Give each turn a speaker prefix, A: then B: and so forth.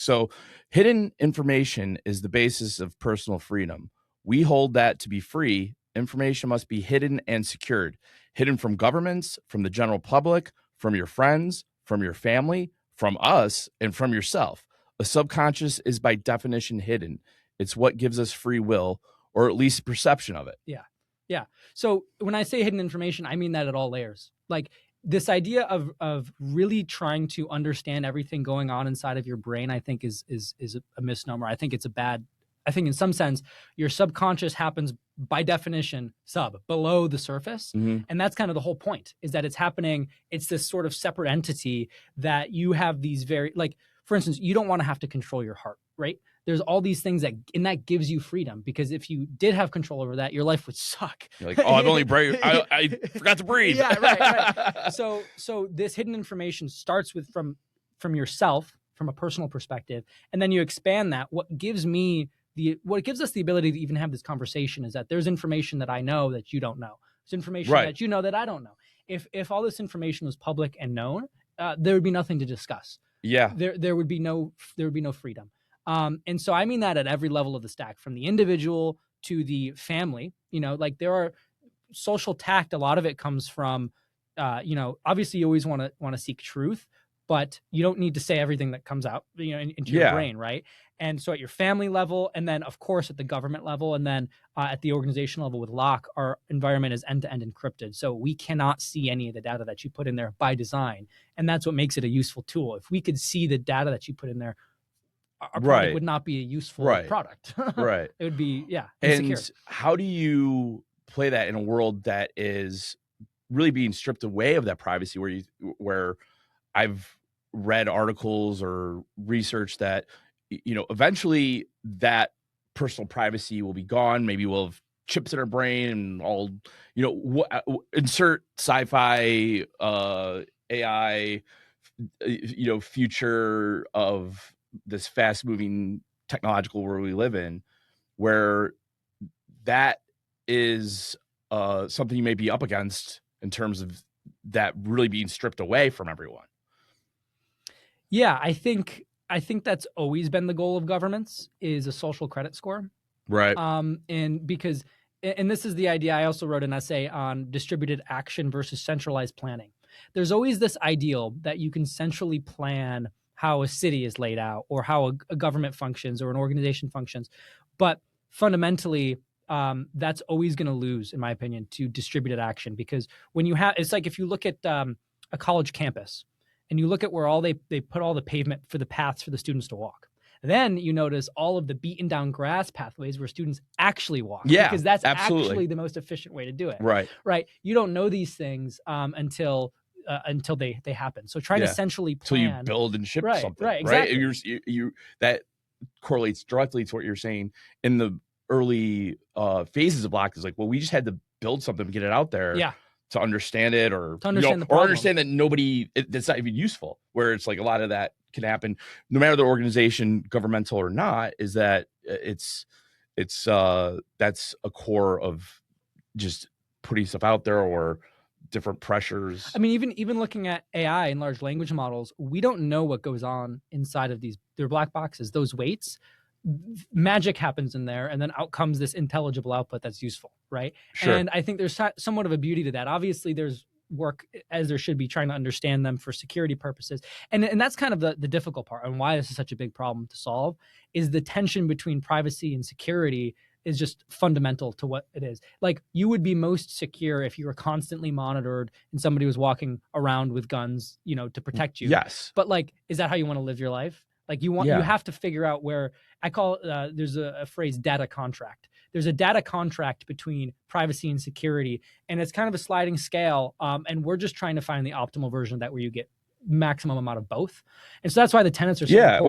A: So hidden information is the basis of personal freedom. We hold that to be free, information must be hidden and secured, hidden from governments, from the general public, from your friends, from your family, from us, and from yourself. A subconscious is by definition hidden. It's what gives us free will, or at least perception of it.
B: Yeah. Yeah. So when I say hidden information, I mean that at all layers. Like this idea of really trying to understand everything going on inside of your brain, I think is a misnomer. I think in some sense, your subconscious happens by definition below the surface.
A: Mhm.
B: And that's kind of the whole point, is that it's happening. It's this sort of separate entity that you have these like, for instance, you don't want to have to control your heart, right? There's all these things and that gives you freedom, because if you did have control over that, your life would suck.
A: You're like, oh, I've only I forgot to breathe.
B: Yeah, right. So this hidden information starts with from yourself, from a personal perspective, and then you expand that. What gives us the ability to even have this conversation is that there's information that I know that you don't know. There's information that you know that I don't know. If all this information was public and known, there would be nothing to discuss.
A: Yeah.
B: There would be no freedom. And so I mean that at every level of the stack, from the individual to the family. Like there are social tact. A lot of it comes from, obviously you always want to seek truth, but you don't need to say everything that comes out, into your brain, right? And so at your family level, and then of course at the government level, and then at the organization level with Locke, our environment is end-to-end encrypted. So we cannot see any of the data that you put in there by design. And that's what makes it a useful tool. If we could see the data that you put in there, our product would not be a useful product.
A: Right.
B: It would be,
A: insecure.
B: And
A: how do you play that in a world that is really being stripped away of that privacy, where I've read articles or research that, eventually that personal privacy will be gone. Maybe we'll have chips in our brain and all, insert sci-fi, AI, future of this fast moving technological world we live in, where that is something you may be up against in terms of that really being stripped away from everyone.
B: Yeah, I think that's always been the goal of governments, is a social credit score.
A: Right.
B: And this is the idea. I also wrote an essay on distributed action versus centralized planning. There's always this ideal that you can centrally plan how a city is laid out, or how a government functions, or an organization functions. But fundamentally, that's always going to lose, in my opinion, to distributed action. Because when you have, it's like if you look at a college campus and you look at where they put all the pavement for the paths for the students to walk, then you notice all of the beaten down grass pathways where students actually walk.
A: Yeah,
B: because that's
A: absolutely.
B: actually the most efficient way to do it.
A: Right.
B: You don't know these things until they happen. So trying to centrally plan.
A: Until you build and ship something.
B: Right, exactly.
A: You that correlates directly to what you're saying in the early phases of Block. Is like, well, we just had to build something to get it out there.
B: Yeah.
A: To understand it, or
B: to understand the problem.
A: Or understand that that's not even useful. Where it's like a lot of that can happen, no matter the organization, governmental or not. Is that it's that's a core of just putting stuff out there, or different pressures.
B: I mean, even looking at AI and large language models, we don't know what goes on inside of they're black boxes. Those weights, magic happens in there, and then out comes this intelligible output that's useful, right?
A: Sure.
B: And I think there's somewhat of a beauty to that. Obviously, there's work, as there should be, trying to understand them for security purposes. And that's kind of the difficult part, and why this is such a big problem to solve, is the tension between privacy and security is just fundamental to what it is. Like, you would be most secure if you were constantly monitored and somebody was walking around with guns, to protect you.
A: Yes.
B: But like, is that how you want to live your life? Like, you have to figure out where, I call it, there's a phrase, data contract. There's a data contract between privacy and security, and it's kind of a sliding scale. And we're just trying to find the optimal version of that, where you get maximum amount of both. And so that's why the tenets are so important.